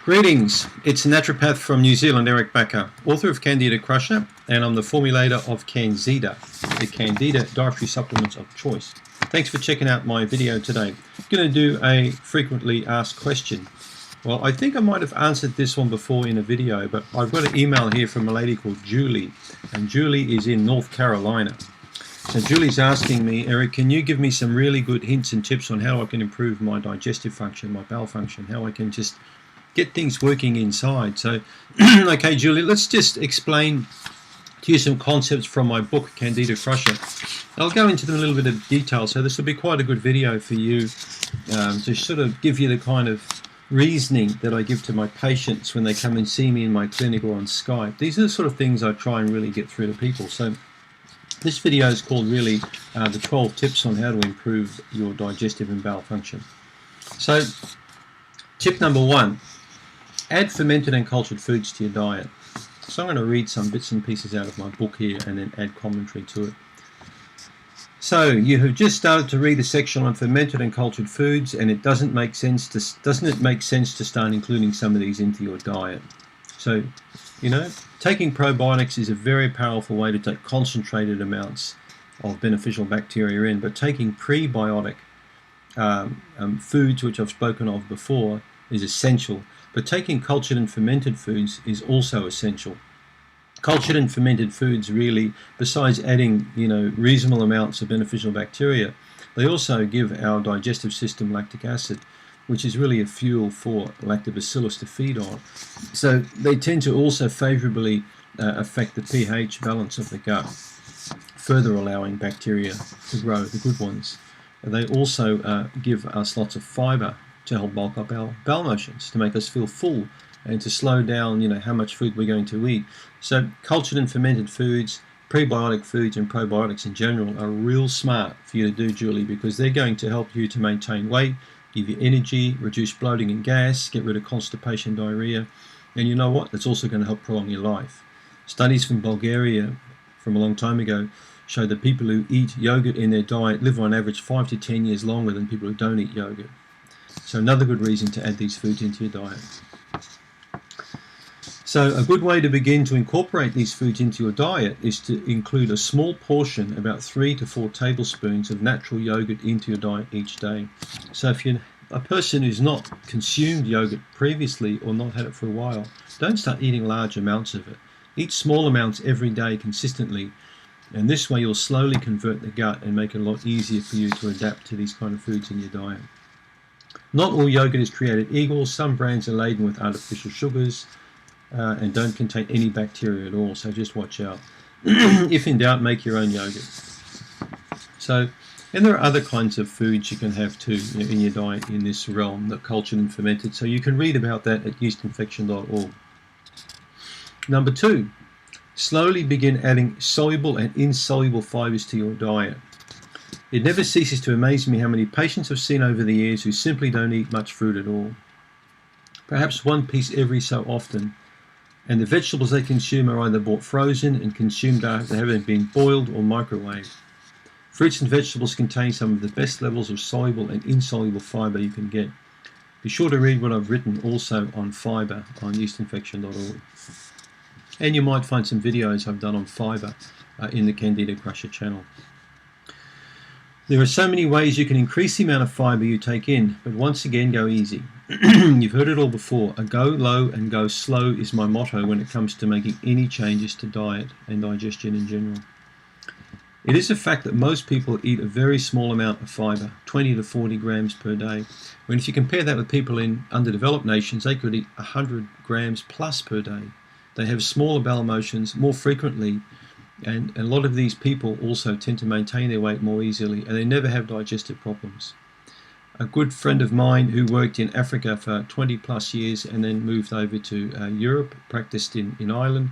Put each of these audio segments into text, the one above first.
Greetings, it's naturopath from New Zealand, Eric Bakker, author of Candida Crusher, and I'm the formulator of CanXida, the Candida dietary supplements of choice. Thanks for checking out my video today. I'm going to do a frequently asked question. Well, I think I might have answered this one before in a video, but I've got an email here from a lady called Julie, and Julie is in North Carolina. So Julie's asking me, Eric, can you give me some really good hints and tips on how I can improve my digestive function, my bowel function, how I can just get things working inside? So, okay, Julie, let's just explain to you some concepts from my book, Candida Crusher. I'll go into them in a little bit of detail, so this will be quite a good video for you to sort of give you the kind of reasoning that I give to my patients when they come and see me in my clinic or on Skype. These are the sort of things I try and really get through to people. So this video is called really the 12 tips on how to improve your digestive and bowel function. So tip number 1. Add fermented and cultured foods to your diet. So I'm going to read some bits and pieces out of my book here and then add commentary to it. So you have just started to read a section on fermented and cultured foods, and doesn't it make sense to start including some of these into your diet? So, taking probiotics is a very powerful way to take concentrated amounts of beneficial bacteria in, but taking prebiotic foods, which I've spoken of before, is essential. But taking cultured and fermented foods is also essential. Cultured and fermented foods really, besides adding, reasonable amounts of beneficial bacteria, they also give our digestive system lactic acid, which is really a fuel for lactobacillus to feed on. So they tend to also favorably affect the pH balance of the gut, further allowing bacteria to grow, the good ones. They also give us lots of fiber to help bulk up our bowel motions, to make us feel full and to slow down, how much food we're going to eat. So cultured and fermented foods, prebiotic foods and probiotics in general are real smart for you to do, Julie, because they're going to help you to maintain weight, give you energy, reduce bloating and gas, get rid of constipation, diarrhea, and you know what? It's also going to help prolong your life. Studies from Bulgaria from a long time ago show that people who eat yogurt in their diet live on average 5 to 10 years longer than people who don't eat yogurt. So another good reason to add these foods into your diet. So a good way to begin to incorporate these foods into your diet is to include a small portion, about 3 to 4 tablespoons of natural yogurt into your diet each day. So if you're a person who's not consumed yogurt previously or not had it for a while, don't start eating large amounts of it. Eat small amounts every day consistently, and this way you'll slowly convert the gut and make it a lot easier for you to adapt to these kind of foods in your diet. Not all yogurt is created equal. Some brands are laden with artificial sugars and don't contain any bacteria at all, so just watch out. If in doubt, make your own yogurt. So, and there are other kinds of foods you can have too in your diet in this realm, the cultured and fermented, so you can read about that at yeastinefection.org. Number 2, slowly begin adding soluble and insoluble fibers to your diet. It never ceases to amaze me how many patients I've seen over the years who simply don't eat much fruit at all. Perhaps one piece every so often, and the vegetables they consume are either bought frozen and consumed after having been boiled or microwaved. Fruits and vegetables contain some of the best levels of soluble and insoluble fiber you can get. Be sure to read what I've written also on fiber on yeastinefection.org. And you might find some videos I've done on fiber in the Candida Crusher channel. There are so many ways you can increase the amount of fiber you take in, but once again, go easy. You've heard it all before. A go low and go slow is my motto when it comes to making any changes to diet and digestion in general. It is a fact that most people eat a very small amount of fiber, 20 to 40 grams per day. When if you compare that with people in underdeveloped nations, they could eat 100 grams plus per day. They have smaller bowel motions more frequently, and a lot of these people also tend to maintain their weight more easily, and they never have digestive problems. A good friend of mine who worked in Africa for 20 plus years and then moved over to Europe, practiced in Ireland,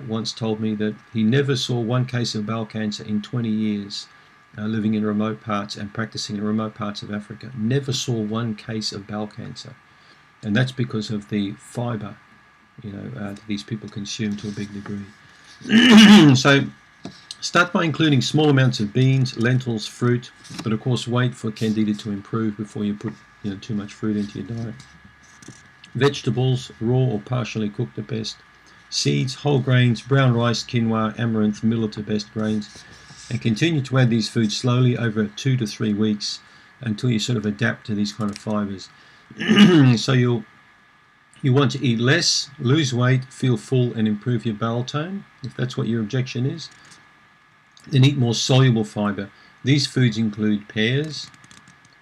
once told me that he never saw one case of bowel cancer in 20 years, living in remote parts and practicing in remote parts of Africa. Never saw one case of bowel cancer. And that's because of the fiber, that these people consume to a big degree. So start by including small amounts of beans, lentils, fruit, but of course wait for Candida to improve before you put too much fruit into your diet. Vegetables, raw or partially cooked are best. Seeds, whole grains, brown rice, quinoa, amaranth, millet are best grains. And continue to add these foods slowly over 2 to 3 weeks until you sort of adapt to these kind of fibers. So you want to eat less, lose weight, feel full, and improve your bowel tone, if that's what your objection is. Then eat more soluble fiber. These foods include pears,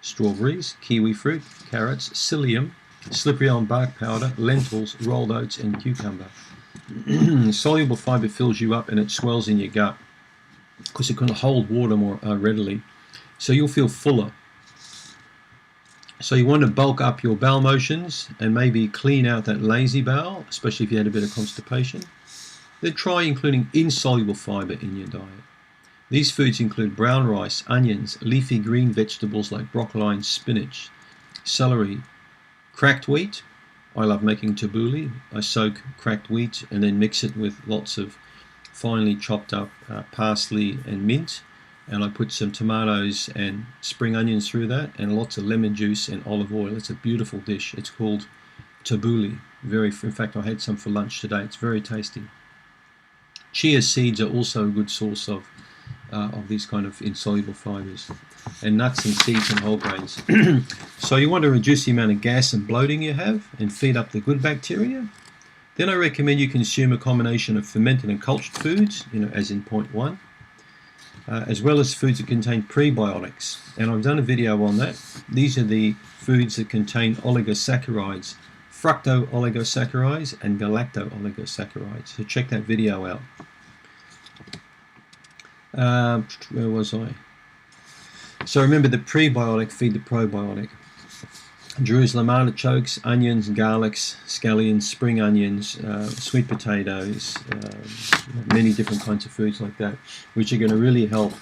strawberries, kiwi fruit, carrots, psyllium, slippery elm bark powder, lentils, rolled oats, and cucumber. Soluble fiber fills you up and it swells in your gut because it can hold water more readily. So you'll feel fuller. So you want to bulk up your bowel motions and maybe clean out that lazy bowel, especially if you had a bit of constipation. Then try including insoluble fiber in your diet. These foods include brown rice, onions, leafy green vegetables like broccoli and spinach, celery, cracked wheat. I love making tabbouleh. I soak cracked wheat and then mix it with lots of finely chopped up parsley and mint. And I put some tomatoes and spring onions through that and lots of lemon juice and olive oil. It's a beautiful dish. It's called tabbouleh. In fact, I had some for lunch today. It's very tasty. Chia seeds are also a good source of these kind of insoluble fibers, and nuts and seeds and whole grains. So you want to reduce the amount of gas and bloating you have and feed up the good bacteria. Then I recommend you consume a combination of fermented and cultured foods, as in point 1, as well as foods that contain prebiotics. And I've done a video on that. These are the foods that contain oligosaccharides, fructo-oligosaccharides and galacto-oligosaccharides. So check that video out. Where was I? So remember, the prebiotic feed the probiotic. Jerusalem artichokes, onions, garlics, scallions, spring onions, sweet potatoes, many different kinds of foods like that, which are going to really help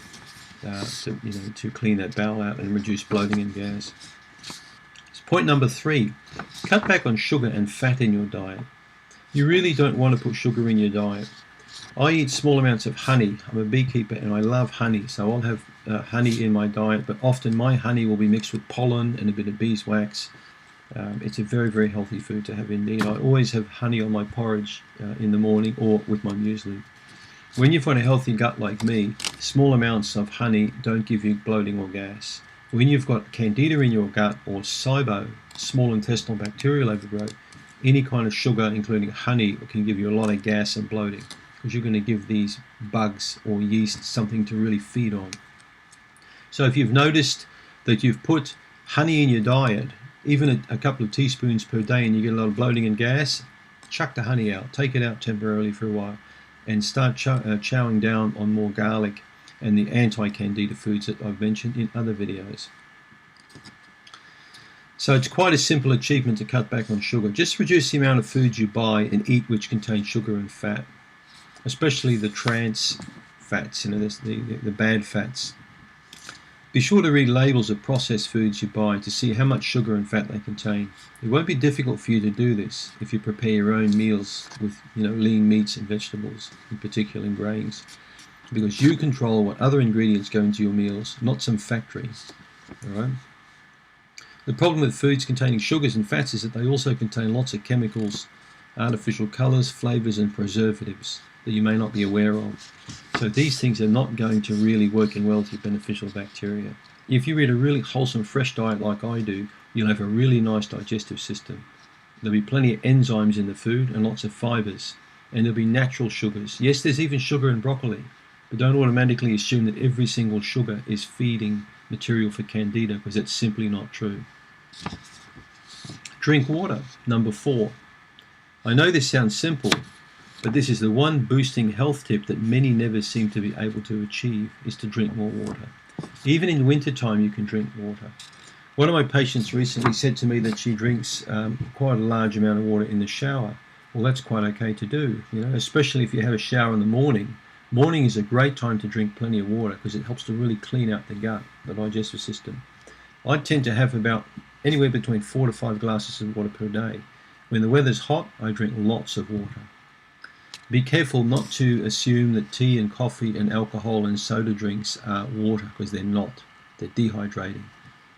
to clean that bowel out and reduce bloating and gas. So point number 3, cut back on sugar and fat in your diet. You really don't want to put sugar in your diet. I eat small amounts of honey. I'm a beekeeper and I love honey, so I'll have honey in my diet, but often my honey will be mixed with pollen and a bit of beeswax. It's a very, very healthy food to have indeed. I always have honey on my porridge in the morning or with my muesli. When you've got a healthy gut like me, small amounts of honey don't give you bloating or gas. When you've got candida in your gut or SIBO, small intestinal bacterial overgrowth, any kind of sugar, including honey, can give you a lot of gas and bloating, because you're going to give these bugs or yeast something to really feed on. So if you've noticed that you've put honey in your diet, even a couple of teaspoons per day, and you get a lot of bloating and gas, chuck the honey out, take it out temporarily for a while, and start chowing down on more garlic and the anti-candida foods that I've mentioned in other videos. So it's quite a simple achievement to cut back on sugar. Just reduce the amount of foods you buy and eat which contain sugar and fat, especially the trans fats, the bad fats. Be sure to read labels of processed foods you buy to see how much sugar and fat they contain. It won't be difficult for you to do this if you prepare your own meals with lean meats and vegetables, in particular in grains, because you control what other ingredients go into your meals, not some factory. All right? The problem with foods containing sugars and fats is that they also contain lots of chemicals, artificial colors, flavors, and preservatives that you may not be aware of. So these things are not going to really work in well to beneficial bacteria. If you eat a really wholesome, fresh diet like I do, you'll have a really nice digestive system. There'll be plenty of enzymes in the food and lots of fibers. And there'll be natural sugars. Yes, there's even sugar in broccoli, but don't automatically assume that every single sugar is feeding material for candida, because it's simply not true. Drink water, number 4. I know this sounds simple, but this is the one boosting health tip that many never seem to be able to achieve, is to drink more water. Even in wintertime, you can drink water. One of my patients recently said to me that she drinks quite a large amount of water in the shower. Well, that's quite okay to do, especially if you have a shower in the morning. Morning is a great time to drink plenty of water because it helps to really clean out the gut, the digestive system. I tend to have about anywhere between 4 to 5 glasses of water per day. When the weather's hot, I drink lots of water. Be careful not to assume that tea and coffee and alcohol and soda drinks are water, because they're not. They're dehydrating.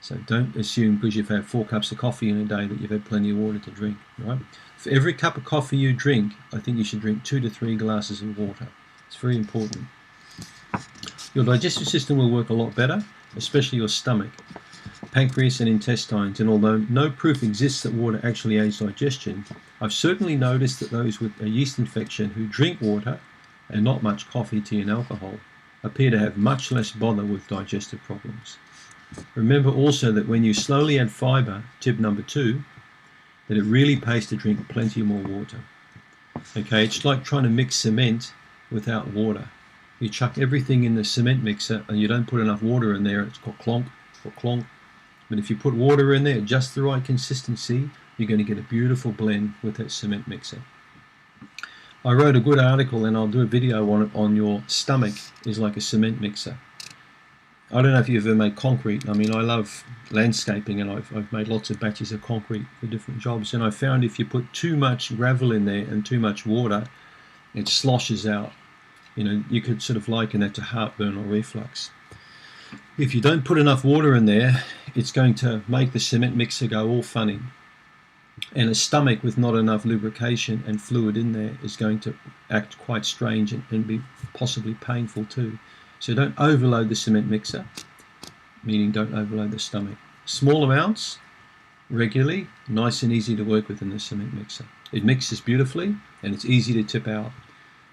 So don't assume because you've had 4 cups of coffee in a day that you've had plenty of water to drink, right? For every cup of coffee you drink, I think you should drink 2 to 3 glasses of water. It's very important. Your digestive system will work a lot better, especially your stomach, pancreas and intestines, and although no proof exists that water actually aids digestion, I've certainly noticed that those with a yeast infection who drink water and not much coffee, tea and alcohol appear to have much less bother with digestive problems. Remember also that when you slowly add fiber, tip number 2, that it really pays to drink plenty more water. Okay, it's like trying to mix cement without water. You chuck everything in the cement mixer and you don't put enough water in there, it's got clonk or clonk. But if you put water in there, just the right consistency, you're going to get a beautiful blend with that cement mixer. I wrote a good article and I'll do a video on it on your stomach is like a cement mixer. I don't know if you've ever made concrete. I mean, I love landscaping and I've made lots of batches of concrete for different jobs. And I found if you put too much gravel in there and too much water, it sloshes out. You know, you could sort of liken that to heartburn or reflux. If you don't put enough water in there, it's going to make the cement mixer go all funny. And a stomach with not enough lubrication and fluid in there is going to act quite strange and be possibly painful too. So don't overload the cement mixer, meaning don't overload the stomach. Small amounts, regularly, nice and easy to work with in the cement mixer. It mixes beautifully and it's easy to tip out.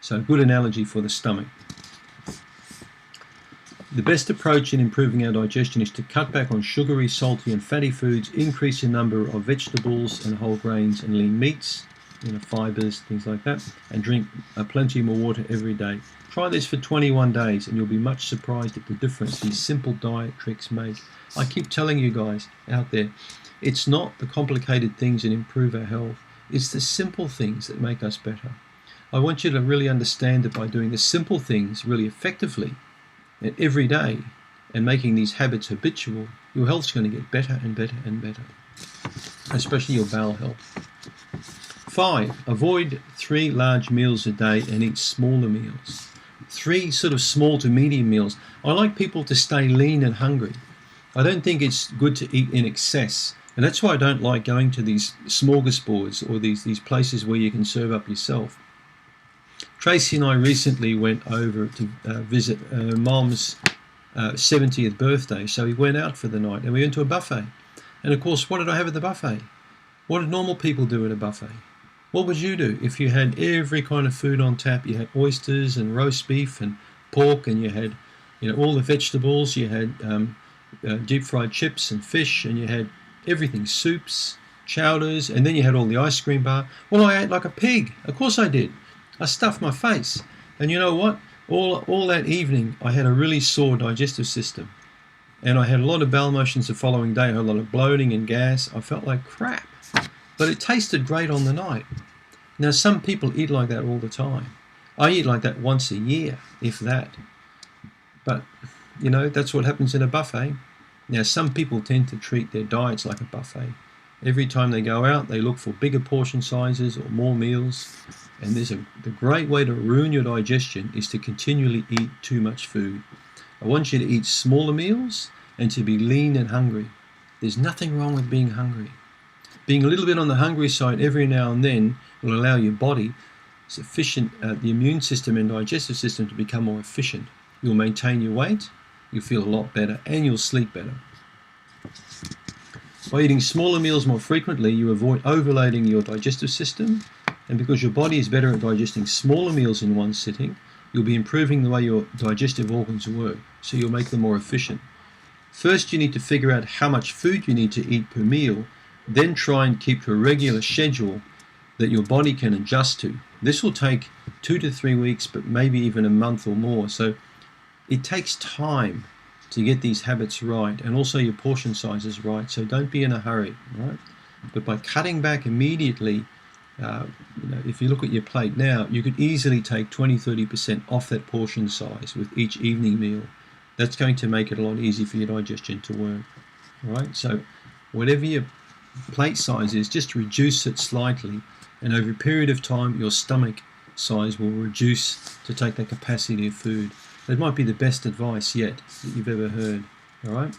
So good analogy for the stomach. The best approach in improving our digestion is to cut back on sugary, salty and fatty foods, increase the number of vegetables and whole grains and lean meats, fibers, things like that, and drink plenty more water every day. Try this for 21 days and you'll be much surprised at the difference these simple diet tricks make. I keep telling you guys out there, it's not the complicated things that improve our health, it's the simple things that make us better. I want you to really understand that by doing the simple things really effectively and every day and making these habits habitual, your health's going to get better and better and better, especially your bowel health. 5. Avoid 3 large meals a day and eat smaller meals. 3 sort of small to medium meals. I like people to stay lean and hungry. I don't think it's good to eat in excess. And that's why I don't like going to these smorgasbords or these places where you can serve up yourself. Tracy and I recently went over to visit Mom's 70th birthday, so we went out for the night and we went to a buffet. And of course, what did I have at the buffet? What did normal people do at a buffet? What would you do if you had every kind of food on tap? You had oysters and roast beef and pork, and you had all the vegetables, you had deep fried chips and fish, and you had everything, soups, chowders, and then you had all the ice cream bar. Well, I ate like a pig. Of course I did. I stuffed my face. And you know what? All that evening, I had a really sore digestive system. And I had a lot of bowel motions the following day. I had a lot of bloating and gas. I felt like crap. But it tasted great on the night. Now, some people eat like that all the time. I eat like that once a year, if that. But, that's what happens in a buffet. Now, some people tend to treat their diets like a buffet. Every time they go out, they look for bigger portion sizes or more meals. And the great way to ruin your digestion is to continually eat too much food. I want you to eat smaller meals and to be lean and hungry. There's nothing wrong with being hungry. Being a little bit on the hungry side every now and then will allow your body the immune system and digestive system to become more efficient. You'll maintain your weight, you'll feel a lot better, and you'll sleep better. By eating smaller meals more frequently, you avoid overloading your digestive system, and because your body is better at digesting smaller meals in one sitting, you'll be improving the way your digestive organs work, so you'll make them more efficient. First, you need to figure out how much food you need to eat per meal, then try and keep to a regular schedule that your body can adjust to. This will take 2 to 3 weeks, but maybe even a month or more. So it takes time to get these habits right, and also your portion sizes right. So don't be in a hurry, right? But by cutting back immediately, if you look at your plate now, you could easily take 20-30% off that portion size with each evening meal. That's going to make it a lot easier for your digestion to work, all right? So whatever your plate size is, just reduce it slightly, and over a period of time your stomach size will reduce to take the capacity of food. That might be the best advice yet that you've ever heard. All right.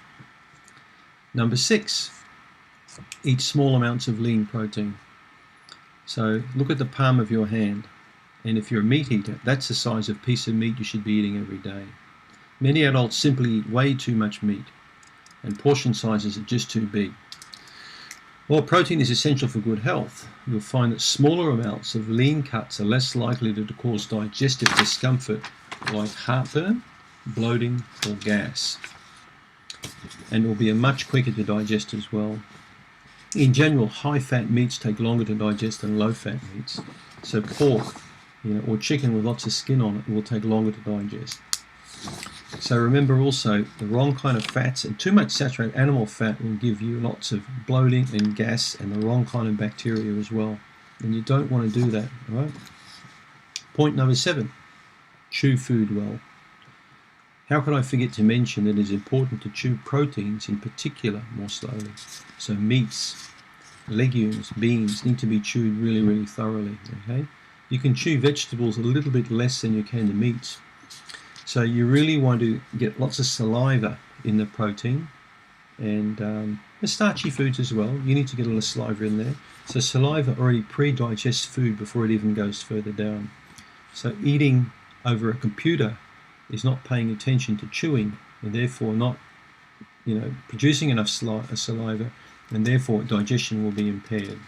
Number 6, eat small amounts of lean protein. So look at the palm of your hand, and if you're a meat eater, that's the size of piece of meat you should be eating every day. Many adults simply eat way too much meat, and portion sizes are just too big. While protein is essential for good health, you'll find that smaller amounts of lean cuts are less likely to cause digestive discomfort like heartburn, bloating, or gas, and will be much quicker to digest as well. In general, high-fat meats take longer to digest than low-fat meats. So pork, or chicken with lots of skin on it will take longer to digest. So remember also, the wrong kind of fats and too much saturated animal fat will give you lots of bloating and gas and the wrong kind of bacteria as well. And you don't want to do that, all right? Point number 7, chew food well. How could I forget to mention that it is important to chew proteins in particular more slowly? So meats, legumes, beans need to be chewed really, really thoroughly, okay? You can chew vegetables a little bit less than you can the meats. So you really want to get lots of saliva in the protein, and the starchy foods as well. You need to get a little saliva in there. So saliva already pre-digests food before it even goes further down. So eating over a computer is not paying attention to chewing, and therefore not, producing enough saliva, and therefore digestion will be impaired.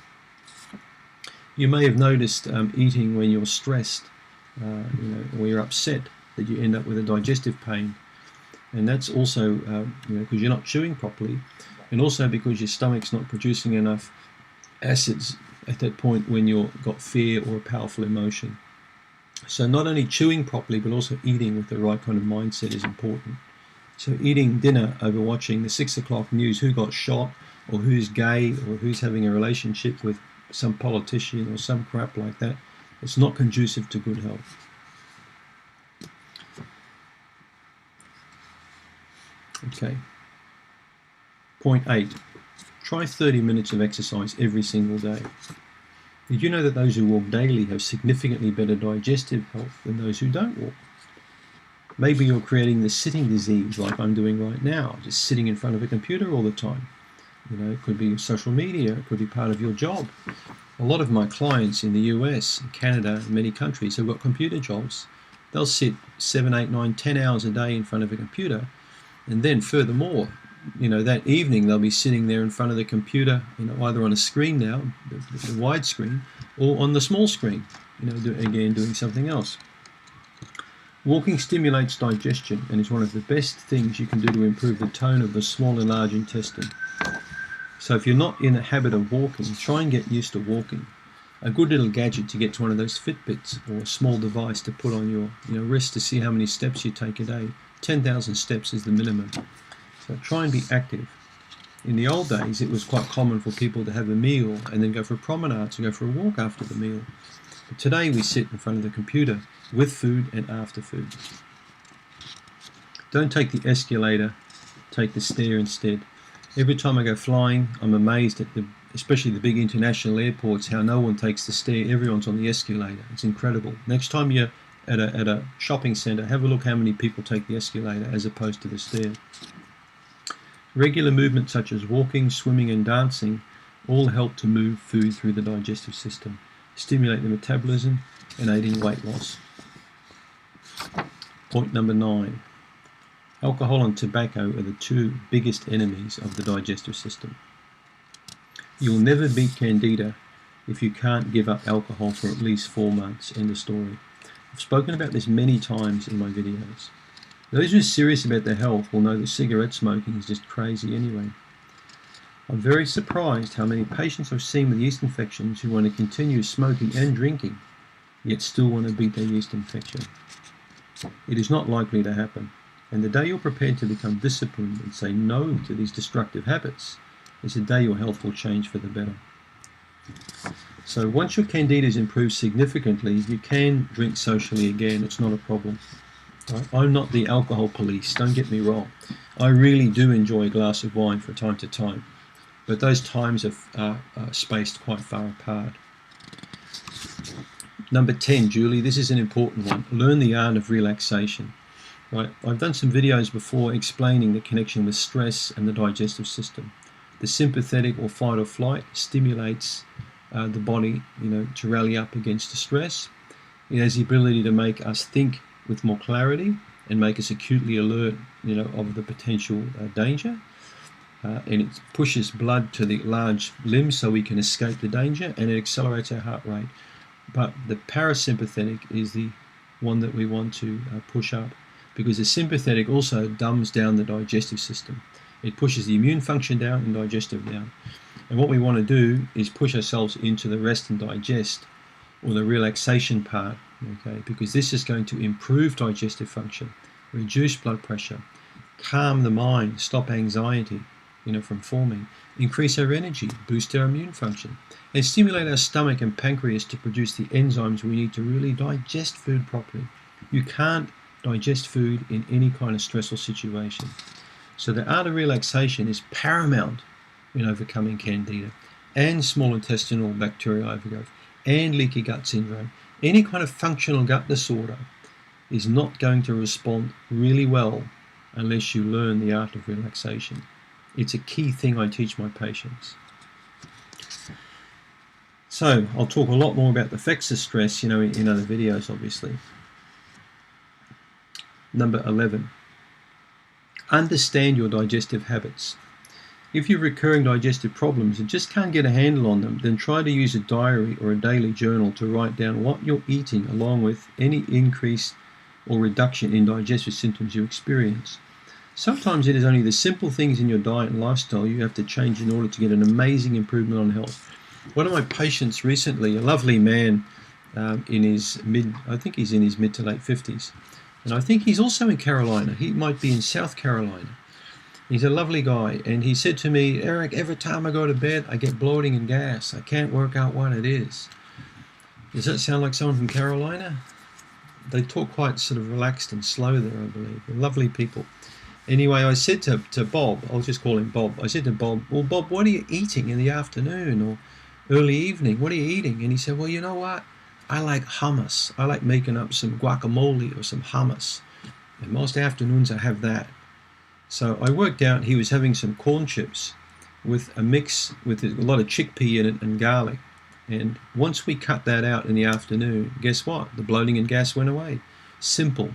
You may have noticed eating when you're stressed, or you're upset, that you end up with a digestive pain, and that's also because you're not chewing properly, and also because your stomach's not producing enough acids at that point when you've got fear or a powerful emotion. So not only chewing properly, but also eating with the right kind of mindset is important. So eating dinner over watching the 6 o'clock news, who got shot, or who's gay, or who's having a relationship with some politician or some crap like that, it's not conducive to good health. Okay. Point 8. Try 30 minutes of exercise every single day. Did you know that those who walk daily have significantly better digestive health than those who don't walk? Maybe you're creating the sitting disease like I'm doing right now, just sitting in front of a computer all the time. It could be social media, it could be part of your job. A lot of my clients in the US, Canada, and many countries have got computer jobs. They'll sit 7, 8, 9, 10 hours a day in front of a computer, and then furthermore, that evening they'll be sitting there in front of the computer, either on a screen now, the wide screen, or on the small screen, doing something else. Walking stimulates digestion and is one of the best things you can do to improve the tone of the small and large intestine. So if you're not in the habit of walking, try and get used to walking. A good little gadget to get to one of those Fitbits, or a small device to put on your wrist to see how many steps you take a day. 10,000 steps is the minimum. So try and be active. In the old days, it was quite common for people to have a meal and then go for a promenade, to go for a walk after the meal. But today we sit in front of the computer with food and after food. Don't take the escalator, take the stair instead. Every time I go flying, I'm amazed at especially the big international airports, how no one takes the stair, everyone's on the escalator. It's incredible. Next time you're at a shopping centre, have a look how many people take the escalator as opposed to the stair. Regular movement such as walking, swimming and dancing all help to move food through the digestive system, stimulate the metabolism and aid in weight loss. Point number 9. Alcohol and tobacco are the 2 biggest enemies of the digestive system. You'll never beat Candida if you can't give up alcohol for at least 4 months. End of story. I've spoken about this many times in my videos. Those who are serious about their health will know that cigarette smoking is just crazy anyway. I'm very surprised how many patients I've seen with yeast infections who want to continue smoking and drinking, yet still want to beat their yeast infection. It is not likely to happen, and the day you're prepared to become disciplined and say no to these destructive habits is the day your health will change for the better. So once your candida is improved significantly, you can drink socially again. It's not a problem. Right? I'm not the alcohol police, don't get me wrong. I really do enjoy a glass of wine from time to time, but those times are spaced quite far apart. Number 10, Julie, this is an important one. Learn the art of relaxation. Right, I've done some videos before explaining the connection with stress and the digestive system. The sympathetic or fight or flight stimulates the body, to rally up against the stress. It has the ability to make us think with more clarity and make us acutely alert, of the potential danger. And it pushes blood to the large limbs so we can escape the danger, and it accelerates our heart rate. But the parasympathetic is the one that we want to push up, because the sympathetic also dumbs down the digestive system. It pushes the immune function down and digestive down. And what we want to do is push ourselves into the rest and digest, or the relaxation part, okay? Because this is going to improve digestive function, reduce blood pressure, calm the mind, stop anxiety, from forming, increase our energy, boost our immune function, and stimulate our stomach and pancreas to produce the enzymes we need to really digest food properly. You can't digest food in any kind of stressful situation. So the art of relaxation is paramount in overcoming candida and small intestinal bacterial overgrowth and leaky gut syndrome. Any kind of functional gut disorder is not going to respond really well unless you learn the art of relaxation. It's a key thing I teach my patients. So I'll talk a lot more about the effects of stress, in other videos, obviously. Number 11. Understand your digestive habits. If you have recurring digestive problems and just can't get a handle on them, then try to use a diary or a daily journal to write down what you're eating, along with any increase or reduction in digestive symptoms you experience. Sometimes it is only the simple things in your diet and lifestyle you have to change in order to get an amazing improvement on health. One of my patients recently, a lovely man in his mid to late 50s, and I think he's also in Carolina. He might be in South Carolina. He's a lovely guy, and he said to me, Eric, every time I go to bed, I get bloating and gas. I can't work out what it is. Does that sound like someone from Carolina? They talk quite sort of relaxed and slow there, I believe. They're lovely people. Anyway, I said to Bob, I'll just call him Bob, I said to Bob, well, Bob, what are you eating in the afternoon or early evening? What are you eating? And he said, well, you know what? I like hummus. I like making up some guacamole or some hummus. And most afternoons I have that. So I worked out he was having some corn chips with a mix with a lot of chickpea in it and garlic. And once we cut that out in the afternoon, guess what? The bloating and gas went away. Simple,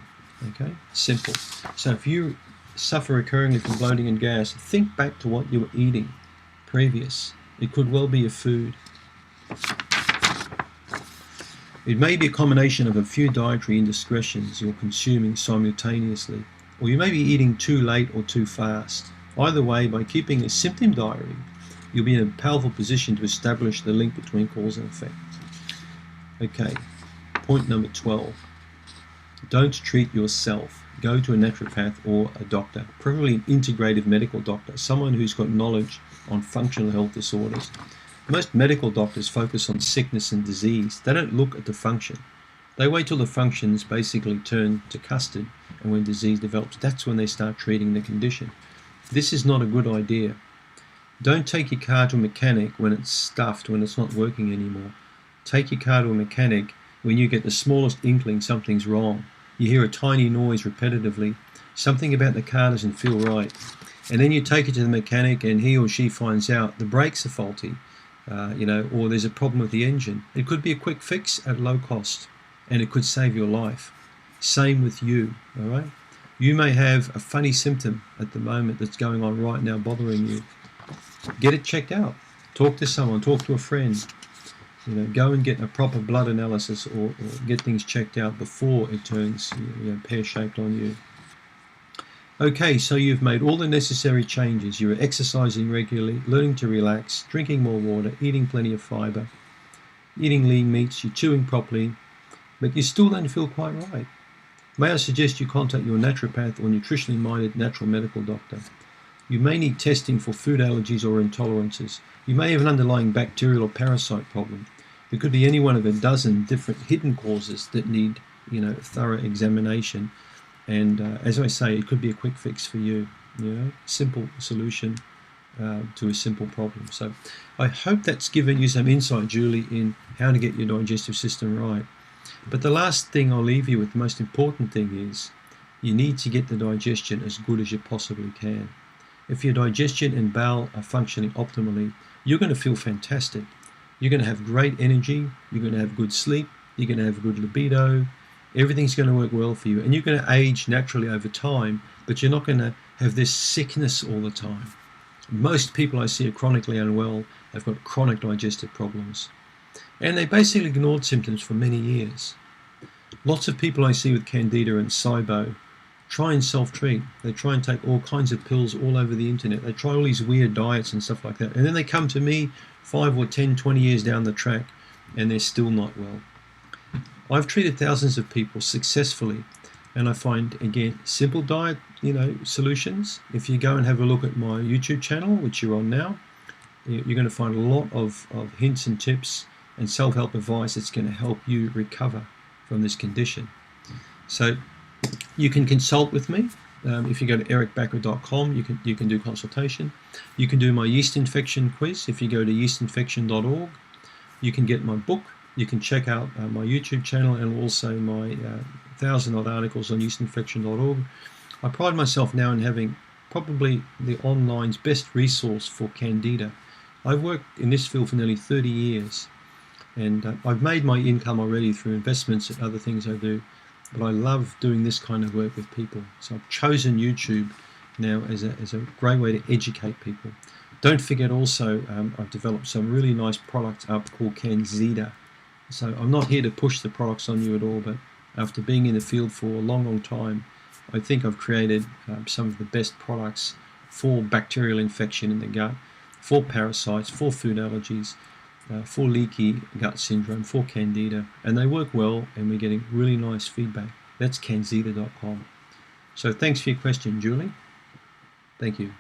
okay? Simple. So if you suffer recurringly from bloating and gas, think back to what you were eating previous. It could well be a food. It may be a combination of a few dietary indiscretions you're consuming simultaneously, or you may be eating too late or too fast. Either way, by keeping a symptom diary, you'll be in a powerful position to establish the link between cause and effect. Okay, point number 12. Don't treat yourself. Go to a naturopath or a doctor, preferably an integrative medical doctor, someone who's got knowledge on functional health disorders. Most medical doctors focus on sickness and disease. They don't look at the function. They wait till the functions basically turn to custard, and when disease develops, that's when they start treating the condition. This is not a good idea. Don't take your car to a mechanic when it's stuffed, when it's not working anymore. Take your car to a mechanic when you get the smallest inkling something's wrong. You hear a tiny noise repetitively. Something about the car doesn't feel right. And then you take it to the mechanic and he or she finds out the brakes are faulty, or there's a problem with the engine. It could be a quick fix at low cost, and it could save your life. Same with you, all right? You may have a funny symptom at the moment that's going on right now bothering you. Get it checked out. Talk to someone, talk to a friend. Go and get a proper blood analysis or get things checked out before it turns pear-shaped on you. Okay, so you've made all the necessary changes. You're exercising regularly, learning to relax, drinking more water, eating plenty of fiber, eating lean meats, you're chewing properly, but you still don't feel quite right. May I suggest you contact your naturopath or nutritionally minded natural medical doctor. You may need testing for food allergies or intolerances. You may have an underlying bacterial or parasite problem. There could be any one of a dozen different hidden causes that need, thorough examination. And as I say, it could be a quick fix for you. Simple solution to a simple problem. So I hope that's given you some insight, Julie, in how to get your digestive system right. But the last thing I'll leave you with, the most important thing is, you need to get the digestion as good as you possibly can. If your digestion and bowel are functioning optimally, you're going to feel fantastic. You're going to have great energy, you're going to have good sleep, you're going to have good libido, everything's going to work well for you, and you're going to age naturally over time, but you're not going to have this sickness all the time. Most people I see are chronically unwell, they've got chronic digestive problems, and they basically ignored symptoms for many years. Lots of people I see with Candida and SIBO try and self-treat. They try and take all kinds of pills all over the internet. They try all these weird diets and stuff like that. And then they come to me 5 or 10, 20 years down the track and they're still not well. I've treated thousands of people successfully, and I find, again, simple diet, solutions. If you go and have a look at my YouTube channel, which you're on now, you're going to find a lot of hints and tips and self-help advice that's going to help you recover from this condition. So you can consult with me. If you go to ericbakker.com, you can do consultation. You can do my yeast infection quiz. If you go to yeastinefection.org, you can get my book. You can check out my YouTube channel and also my 1,000-odd articles on yeastinefection.org. I pride myself now in having probably the online's best resource for Candida. I've worked in this field for nearly 30 years, and I've made my income already through investments and other things I do. But I love doing this kind of work with people. So I've chosen YouTube now as a great way to educate people. Don't forget also, I've developed some really nice products up called CanXida. So I'm not here to push the products on you at all, but after being in the field for a long, long time, I think I've created some of the best products for bacterial infection in the gut, for parasites, for food allergies, for leaky gut syndrome, for Candida, and they work well, and we're getting really nice feedback. That's CanXida.com. So thanks for your question, Julie. Thank you.